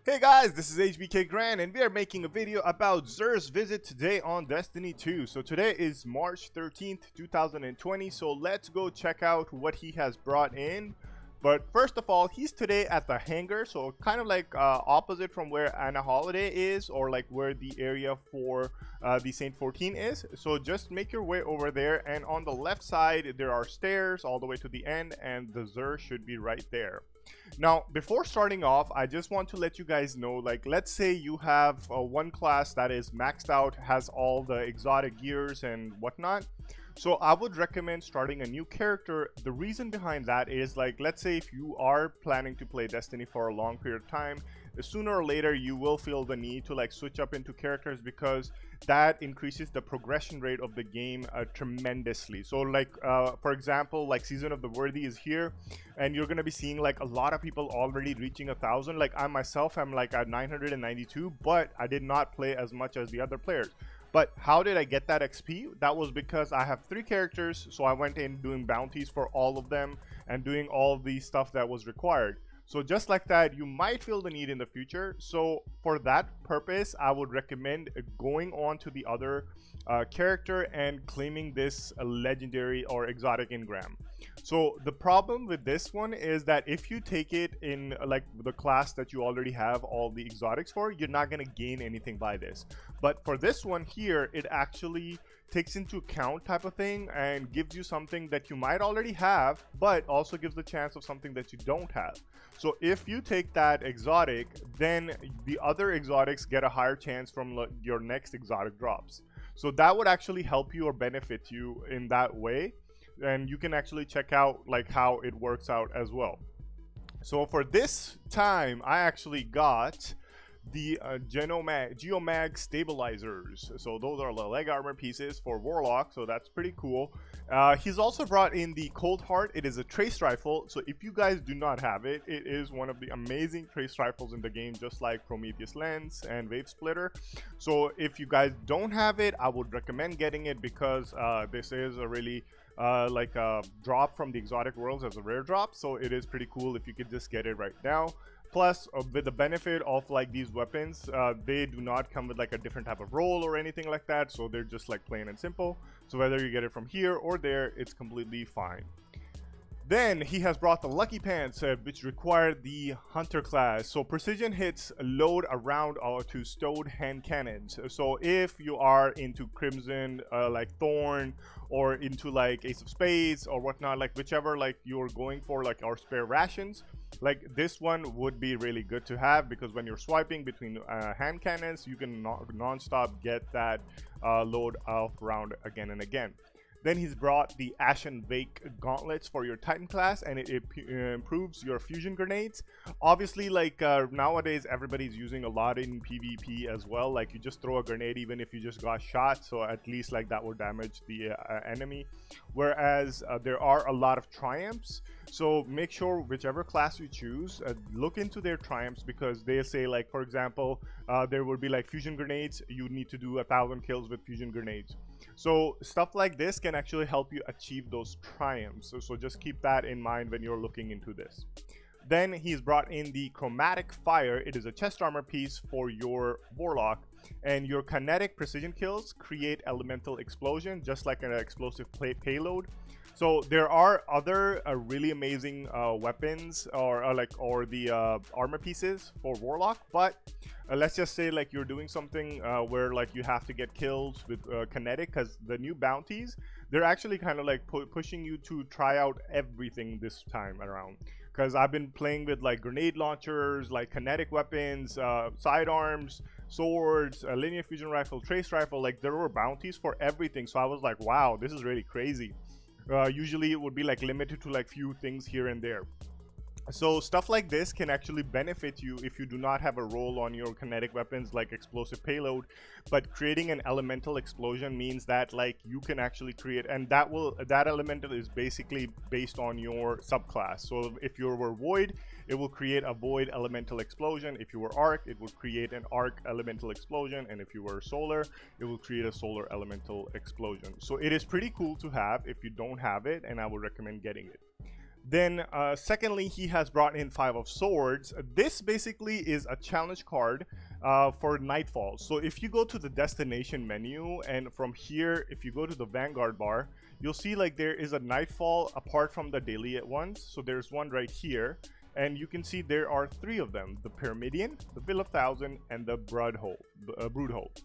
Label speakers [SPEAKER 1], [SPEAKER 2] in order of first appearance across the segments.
[SPEAKER 1] Hey guys, this is HBK Grand and we are making a video about XUR's visit today on Destiny 2. So today is March 13th, 2020, so let's go check out what he has brought in. But first of all, he's today at the hangar, so kind of like opposite from where Anna Holiday is, or like where the area for the Saint 14 is. So just make your way over there, and on the left side there are stairs all the way to the end, and the XUR should be right there. Now, before starting off, I just want to let you guys know, like, let's say you have one class that is maxed out, has all the exotic gears and whatnot. So I would recommend starting a new character. The reason behind that is, like, let's say if you are planning to play Destiny for a long period of time, sooner or later you will feel the need to like switch up into characters, because that increases the progression rate of the game tremendously. So like for example, like Season of the Worthy is here, and you're gonna be seeing like a lot of people already reaching 1,000. Like I myself am like at 992, but I did not play as much as the other players. But how did I get that XP? That was because I have 3 characters, so I went in doing bounties for all of them and doing all the stuff that was required. So just like that, you might feel the need in the future. So for that purpose, I would recommend going on to the other character and claiming this legendary or exotic Engram. So the problem with this one is that if you take it in like the class that you already have all the exotics for, you're not going to gain anything by this. But for this one here, it actually takes into account type of thing and gives you something that you might already have, but also gives the chance of something that you don't have. So if you take that exotic, then the other exotics get a higher chance from your next exotic drops. So that would actually help you or benefit you in that way. And you can actually check out like how it works out as well. So for this time, I actually got the Geomag stabilizers. So those are the leg armor pieces for Warlock, so that's pretty cool. He's also brought in the Coldheart. It is a trace rifle, so if you guys do not have it, it is one of the amazing trace rifles in the game, just like Prometheus Lens and Wave Splitter. So if you guys don't have it, I would recommend getting it, because this is a really like a drop from the exotic worlds as a rare drop, so it is pretty cool if you could just get it right now. Plus, with the benefit of like these weapons, they do not come with like a different type of roll or anything like that, so they're just like plain and simple. So whether you get it from here or there, it's completely fine. Then he has brought the Lucky Pants, which require the Hunter class. So precision hits load around to stowed hand cannons. So if you are into Crimson, like Thorn, or into like Ace of Spades or whatnot, like whichever like you're going for, like our spare rations, like this one would be really good to have, because when you're swiping between hand cannons, you can non-stop get that load of round again and again. Then he's brought the Ashen Gauntlets for your Titan class, and it improves your fusion grenades. Obviously, like nowadays, everybody's using a lot in PvP as well. Like you just throw a grenade even if you just got shot, so at least like that will damage the enemy. Whereas there are a lot of triumphs, so make sure whichever class you choose, look into their triumphs, because they say, like for example, there will be like fusion grenades. You need to do 1,000 kills with fusion grenades. So stuff like this can actually help you achieve those triumphs. So just keep that in mind when you're looking into this. Then he's brought in the Chromatic Fire. It is a chest armor piece for your Warlock, and your kinetic precision kills create elemental explosion, just like an explosive payload. So there are other really amazing weapons or the armor pieces for Warlock, but let's just say like you're doing something where like you have to get kills with kinetic, because the new bounties, they're actually kind of like pushing you to try out everything this time around. Because I've been playing with like grenade launchers, like kinetic weapons, sidearms, swords, linear fusion rifle, trace rifle. Like there were bounties for everything, so I was like, wow, this is really crazy. Usually it would be like limited to like few things here and there. So stuff like this can actually benefit you if you do not have a roll on your kinetic weapons like explosive payload, but creating an elemental explosion means that like you can actually create, and that elemental is basically based on your subclass. So if you were void, it will create a void elemental explosion. If you were arc, it would create an arc elemental explosion, and if you were solar, it will create a solar elemental explosion. So it is pretty cool to have if you don't have it, and I would recommend getting it. Then secondly, he has brought in 5 of Swords. This basically is a challenge card for Nightfall. So if you go to the destination menu, and from here, if you go to the Vanguard bar, you'll see like there is a Nightfall apart from the daily at once. So there's one right here, and you can see there are 3 of them: the Pyramidion, the Bill of Thousand, and the Broodhold.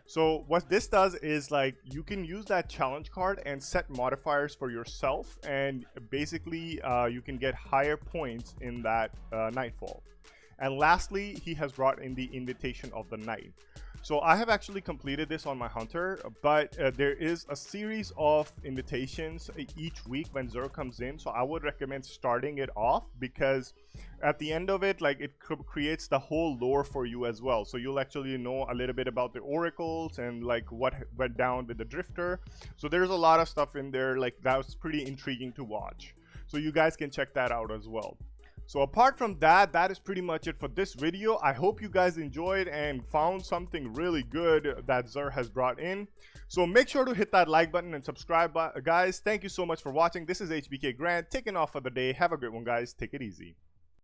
[SPEAKER 1] So what this does is like you can use that challenge card and set modifiers for yourself, and basically you can get higher points in that Nightfall. And lastly, he has brought in the Invitation of the Night. So I have actually completed this on my Hunter, but there is a series of invitations each week when Xur comes in. So I would recommend starting it off, because at the end of it, like, it creates the whole lore for you as well. So you'll actually know a little bit about the oracles and like what went down with the Drifter. So there's a lot of stuff in there like that was pretty intriguing to watch. So you guys can check that out as well. So apart from that, that is pretty much it for this video. I hope you guys enjoyed and found something really good that Xur has brought in. So make sure to hit that like button and subscribe, guys. Thank you so much for watching. This is HBK Grant taking off for the day. Have a great one, guys. Take it easy.